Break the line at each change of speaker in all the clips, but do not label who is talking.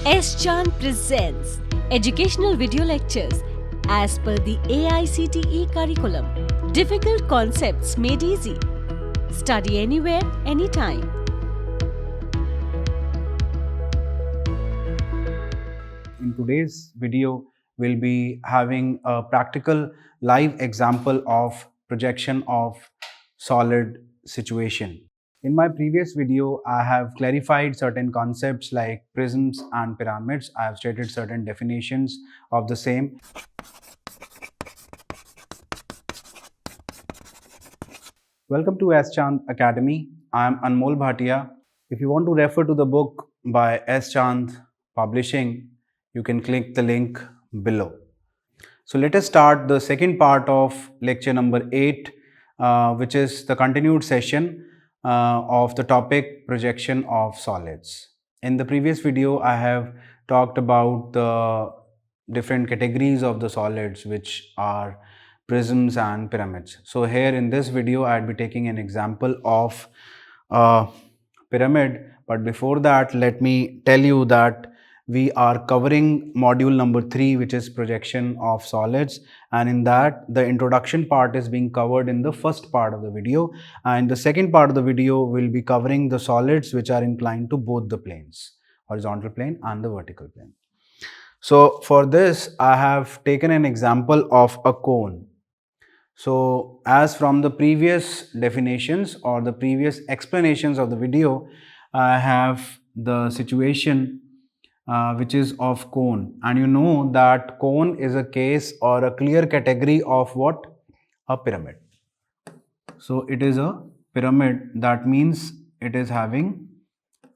S-Chan presents educational video lectures as per the AICTE curriculum. Difficult concepts made easy. Study anywhere, anytime.
In today's video, we'll be having a practical live example of projection of solid situation. In my previous video, I have clarified certain concepts like prisms and pyramids. I have stated certain definitions of the same. Welcome to S. Chand Academy. I am Anmol Bhatia. If you want to refer to the book by S. Chand Publishing, you can click the link below. So let us start the second part of lecture number 8, which is the continued session of the topic projection of solids. In the previous video, I have talked about the different categories of the solids, which are prisms and pyramids. So here in this video, I'd be taking an example of a pyramid. But before that, let me tell you that we are covering module number 3, which is projection of solids, and in that the introduction part is being covered in the first part of the video, and the second part of the video will be covering the solids which are inclined to both the planes, horizontal plane and the vertical plane. So for this, I have taken an example of a cone. So as from the previous definitions or the previous explanations of the video, I have the situation which is of cone, and you know that cone is a case or a clear category of what? A pyramid. So it is a pyramid, that means it is having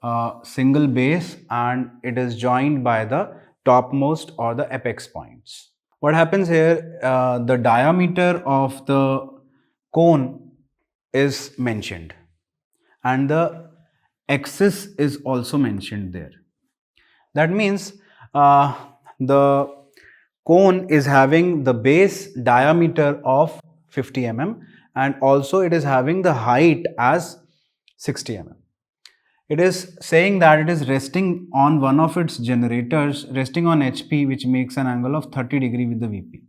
a single base and it is joined by the topmost or the apex points. What happens here, the diameter of the cone is mentioned and the axis is also mentioned there. That means the cone is having the base diameter of 50 mm and also it is having the height as 60 mm. It is saying that it is resting on one of its generators, resting on HP, which makes an angle of 30 degree with the VP.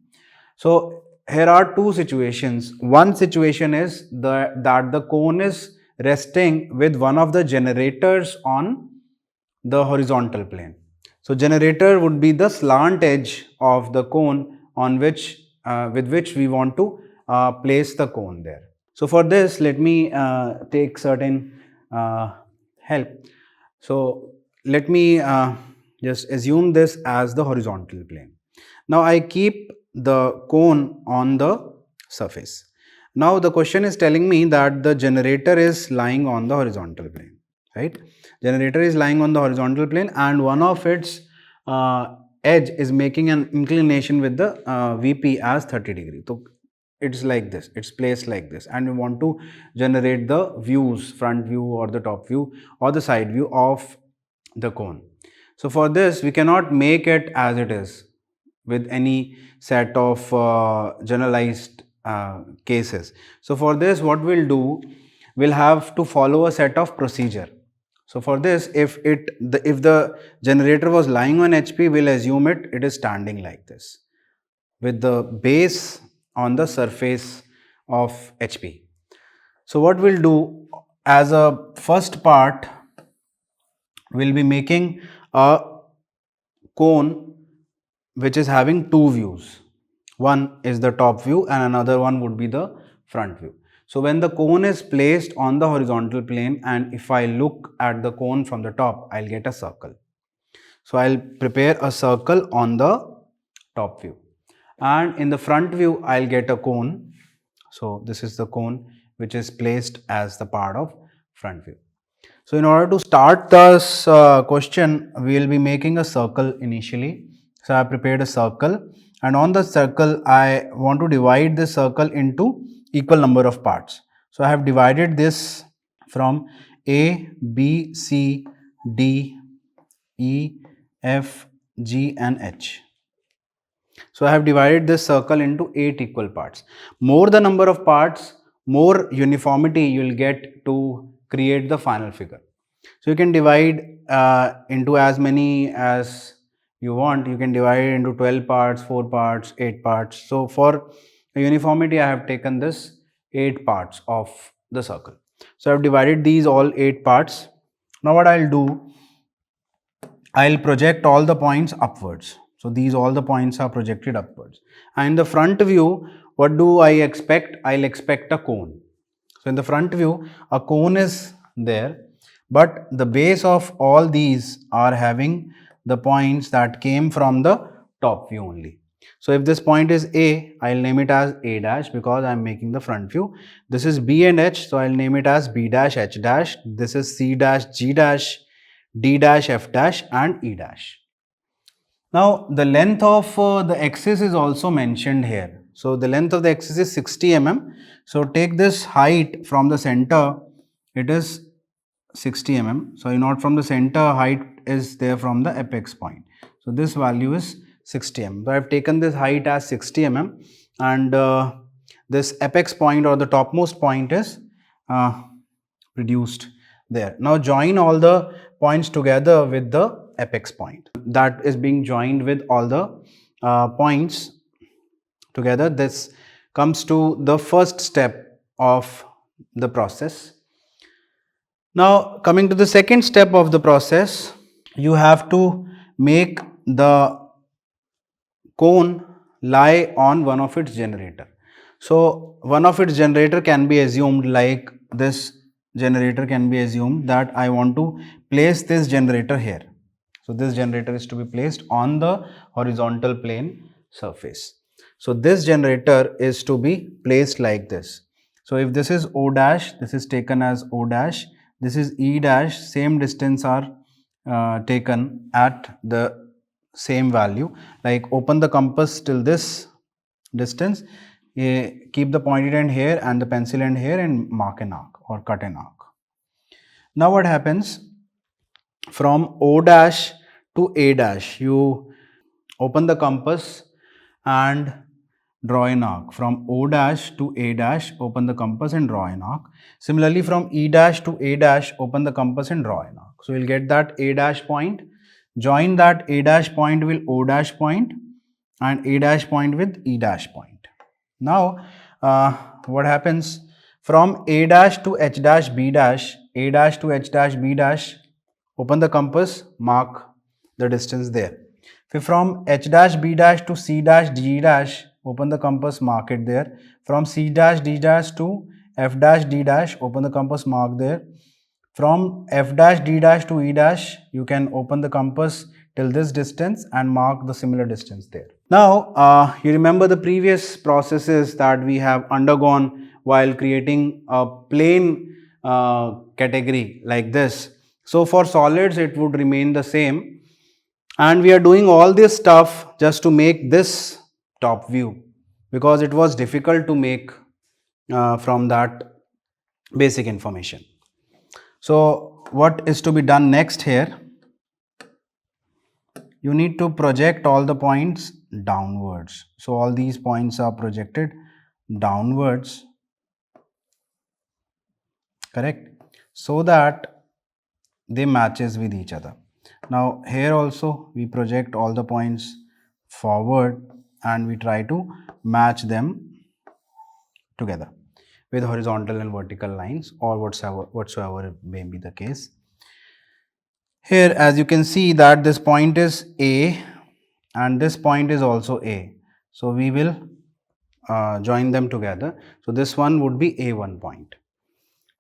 So here are two situations. One situation is that the cone is resting with one of the generators on the horizontal plane. So generator would be the slant edge of the cone on which with which we want to place the cone there. So for this, let me take certain help. So let me just assume this as the horizontal plane. Now I keep the cone on the surface. Now the question is telling me that the generator is lying on the horizontal plane, right? Generator is lying on the horizontal plane and one of its edge is making an inclination with the VP as 30 degree. So it's like this, it's placed like this, and we want to generate the views, front view or the top view or the side view of the cone. So for this, we cannot make it as it is with any set of generalized cases. So for this, what we'll do, we'll have to follow a set of procedure. So for this, if the generator was lying on HP, we'll assume it is standing like this with the base on the surface of HP. So what we'll do, as a first part, we'll be making a cone which is having two views. One is the top view and another one would be the front view. So when the cone is placed on the horizontal plane and if I look at the cone from the top, I'll get a circle. So I'll prepare a circle on the top view, and in the front view I'll get a cone. So this is the cone which is placed as the part of front view. So in order to start this question, we will be making a circle initially. So I have prepared a circle, and on the circle I want to divide this circle into equal number of parts. So I have divided this from A, B, C, D, E, F, G and H. So I have divided this circle into 8 equal parts. More the number of parts, more uniformity you will get to create the final figure. So you can divide into as many as you want. You can divide it into 12 parts, 4 parts, 8 parts. So for uniformity, I have taken this 8 parts of the circle. So I have divided these all 8 parts. Now what I'll do, I'll project all the points upwards. So these all the points are projected upwards. And in the front view, what do I expect? I'll expect a cone. So in the front view, a cone is there, but the base of all these are having the points that came from the top view only. So if this point is A, I'll name it as A dash because I'm making the front view. This is B and H, so I'll name it as B dash, H dash. This is C dash, G dash, D dash, F dash and E dash. Now the length of the axis is also mentioned here. So the length of the axis is 60 mm. So take this height from the center, it is 60 mm. So not from the center, height is there from the apex point. So this value is 60 mm. So I have taken this height as 60 mm and this apex point or the topmost point is reduced there. Now join all the points together with the apex point. That is being joined with all the points together. This comes to the first step of the process. Now coming to the second step of the process, you have to make the cone lie on one of its generator. So one of its generator can be assumed like this generator can be assumed that I want to place this generator here. So this generator is to be placed on the horizontal plane surface. So this generator is to be placed like this. So if this is O dash, this is taken as O dash, this is E dash, same distance are taken at the same value. Like open the compass till this distance, keep the pointed end here and the pencil end here and mark an arc or cut an arc. Now what happens, from O dash to A dash, you open the compass and draw an arc. From O dash to A dash, open the compass and draw an arc. Similarly, from E dash to A dash, open the compass and draw an arc. So you'll get that A dash point. Join that A dash point with O dash point and A dash point with E dash point. Now, what happens, from A dash to H dash B dash, A dash to H dash B dash, open the compass, mark the distance there. From H dash B dash to C dash D dash, open the compass, mark it there. From C dash D dash to F dash D dash, open the compass, mark there. From F dash D dash to E dash, you can open the compass till this distance and mark the similar distance there. Now, you remember the previous processes that we have undergone while creating a plane category like this. So for solids, it would remain the same. And we are doing all this stuff just to make this top view because it was difficult to make from that basic information. So what is to be done next here? You need to project all the points downwards. So all these points are projected downwards, correct? So that they matches with each other. Now here also we project all the points forward and we try to match them together with horizontal and vertical lines or whatsoever may be the case. Here as you can see that this point is A and this point is also A. So we will join them together. So this one would be A1 point.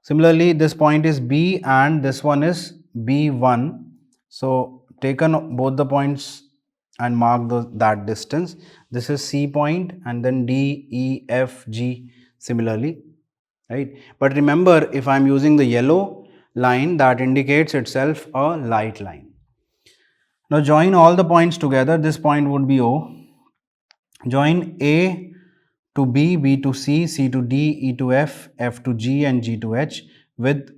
Similarly, this point is B and this one is B1. So taken both the points and mark that distance. This is C point and then D, E, F, G similarly, right? But remember, if I am using the yellow line, that indicates itself a light line. Now join all the points together. This point would be O. Join A to B, B to C, C to D, E to F, F to G and G to H with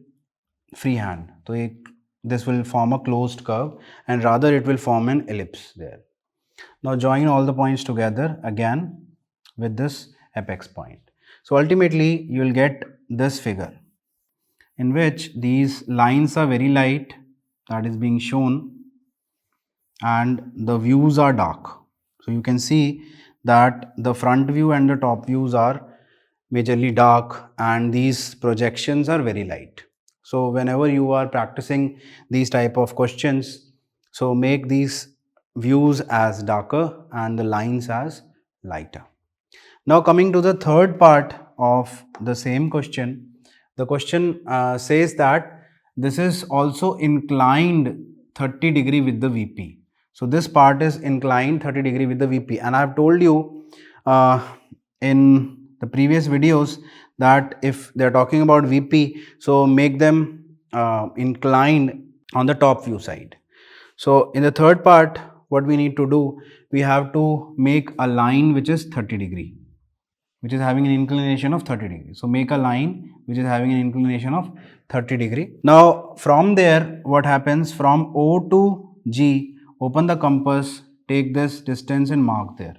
freehand. So this will form a closed curve and rather it will form an ellipse there. Now join all the points together again with this apex point. So ultimately you will get this figure. in which these lines are very light, that is being shown, and the views are dark. So you can see that the front view and the top views are majorly dark, and these projections are very light. So whenever you are practicing these type of questions, so make these views as darker and the lines as lighter. Now coming to the third part of the same question, the question says that this is also inclined 30° with the VP. So this part is inclined 30° with the VP, and I have told you in the previous videos that if they are talking about VP, so make them inclined on the top view side. So in the third part, what we need to do, we have to make a line which is 30°, which is having an inclination of 30°. So make a line which is having an inclination of 30°. Now from there, what happens, from O to G, open the compass, take this distance and mark there.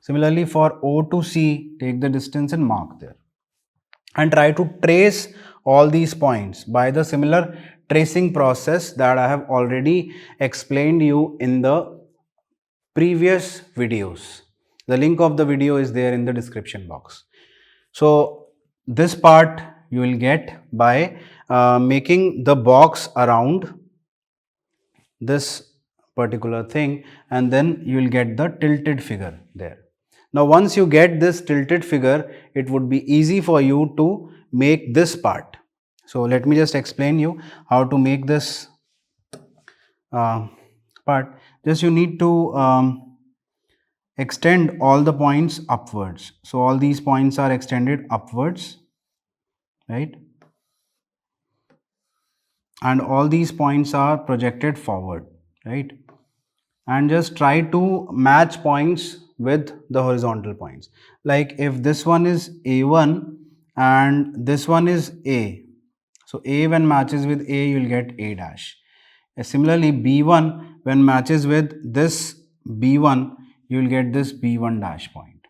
Similarly for O to C, take the distance and mark there. And try to trace all these points by the similar tracing process that I have already explained you in the previous videos. The link of the video is there in the description box. So this part you will get by making the box around this particular thing, and then you will get the tilted figure there. Now once you get this tilted figure, it would be easy for you to make this part. So let me just explain you how to make this part. Just you need to extend all the points upwards. So all these points are extended upwards, right? And all these points are projected forward, right? And just try to match points with the horizontal points. Like if this one is A1 and this one is A, so A when matches with A, you will get A dash. Similarly, B1 when matches with this B1, you will get this B1 dash point.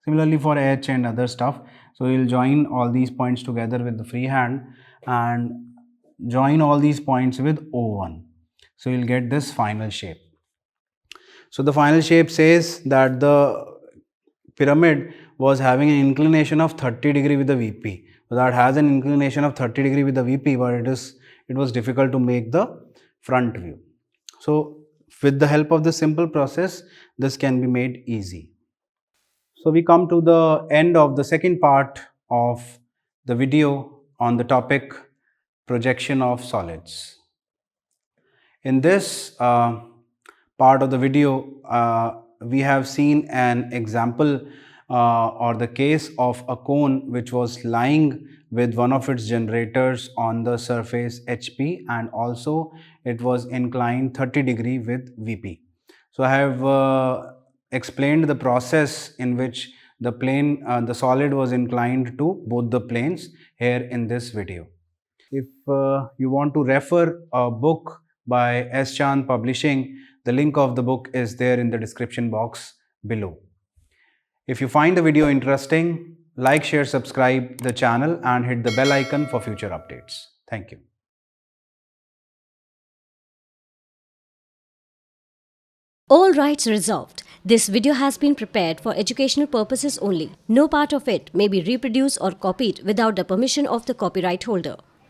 Similarly for H and other stuff, so you will join all these points together with the free hand and join all these points with O1. So you will get this final shape. So the final shape says that the pyramid was having an inclination of 30° with the VP. So that has an inclination of 30° with the VP, but it was difficult to make the front view. So with the help of this simple process, this can be made easy. So we come to the end of the second part of the video on the topic projection of solids. In this part of the video, we have seen an example or the case of a cone which was lying with one of its generators on the surface HP, and also it was inclined 30° with VP. So I have explained the process in which the solid was inclined to both the planes here in this video. If you want to refer a book by S. Chand Publishing, the link of the book is there in the description box below. If you find the video interesting, like, share, subscribe the channel and hit the bell icon for future updates. Thank you.
All rights reserved. This video has been prepared for educational purposes only. No part of it may be reproduced or copied without the permission of the copyright holder.